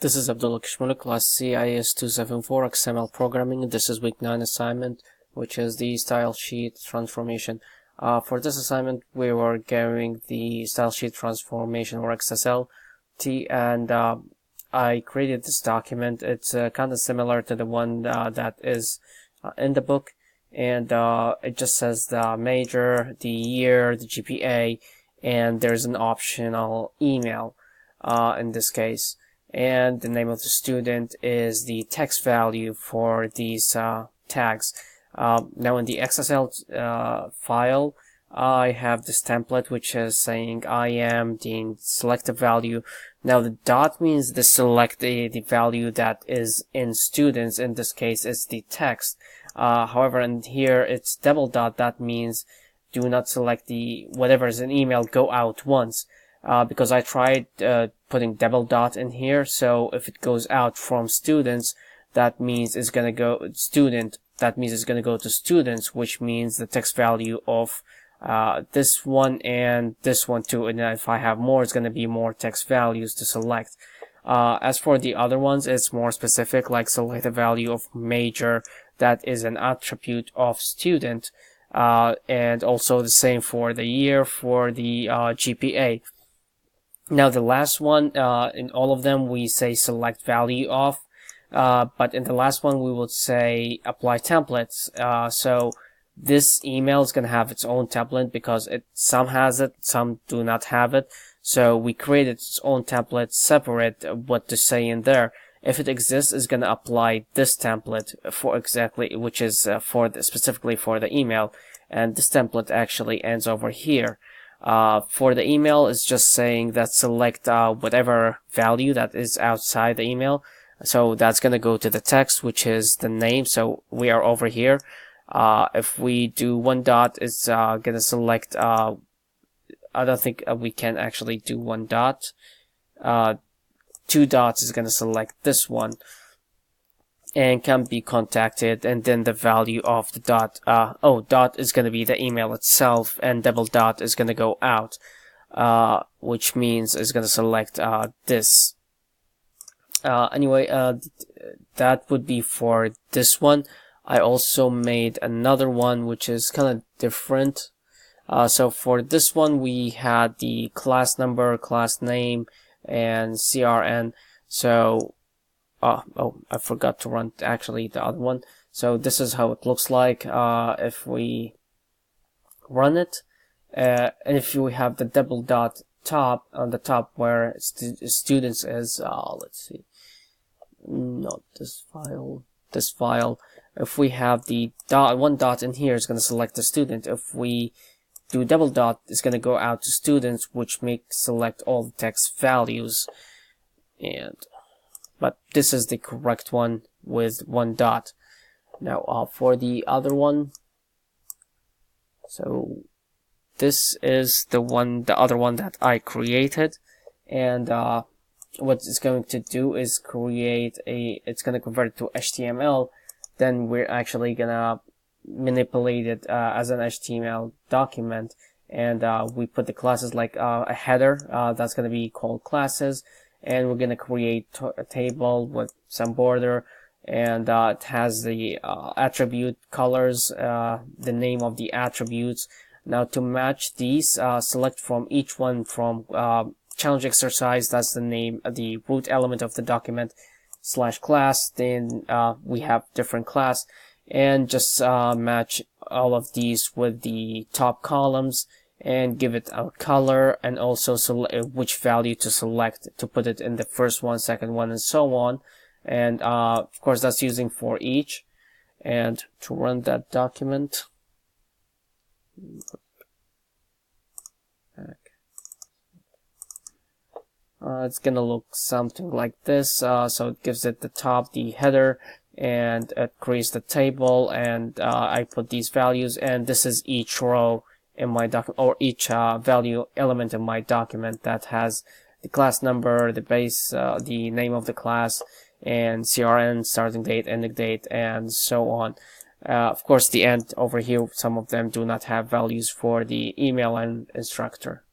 This is Abdullah Kishmullah, class CIS 274 XML programming. This is week 9 assignment, which is the style sheet transformation. For this assignment, we were going the style sheet transformation or XSLT, and I created this document. It's kind of similar to the one that is in the book, and it just says the major, the year, the GPA, and there's an optional email in this case. And the name of the student is the text value for these tags. Now in the XSL file, I have this template which is saying I am the selected value. Now the dot means the select the value that is in students. In this case, it's the text. However, in here it's double dot. That means do not select the whatever is an email, go out once. Because I tried putting double dot in here, so if it goes out from students, that means it's gonna go student. That means it's gonna go to students, which means the text value of this one and this one too. And if I have more, it's gonna be more text values to select. As for the other ones, it's more specific, like select the value of major. That is an attribute of student, and also the same for the year, for the GPA. Now the last one, in all of them we say select value of, but in the last one we would say apply templates. So this email is going to have its own template because some has it, some do not have it. So we created its own template separate what to say in there. If it exists, it's going to apply this template for exactly, which is specifically for the email, and this template actually ends over here. For the email, it's just saying that select whatever value that is outside the email. So that's going to go to the text, which is the name. So we are over here. If we do one dot, it's going to select, I don't think we can actually do one dot. Two dots is going to select this one and can be contacted, and then the value of the dot, dot is going to be the email itself, and double dot is going to go out, which means it's going to select this. Anyway, that would be for this one. I also made another one which is kind of different. So for this one we had the class number, class name, and CRN. So I forgot to run actually the other one. So this is how it looks like if we run it. And if you have the double dot top on the top where students is, let's see, not this file. If we have the one dot in here, it's going to select the student. If we do double dot, it's going to go out to students, which makes select all the text values. But this is the correct one with one dot. Now for the other one, so this is the other one that I created, and what it's going to do is it's going to convert it to HTML. Then we're actually gonna manipulate it as an HTML document, and we put the classes like a header that's going to be called classes, and we're going to create a table with some border, and it has the attribute colors, the name of the attributes. Now to match these, select from each one from challenge exercise, that's the name, the root element of the document, /class, then we have different class, and just match all of these with the top columns and give it a color, and also select which value to select to put it in the first one, second one, and so on. And of course that's using for each. And to run that document, it's gonna look something like this. So it gives it the top, the header, and it creates the table, and I put these values, and this is each row in my document, or each value element in my document that has the class number, the base, the name of the class, and CRN, starting date, ending date, and so on. Of course the end over here, some of them do not have values for the email and instructor.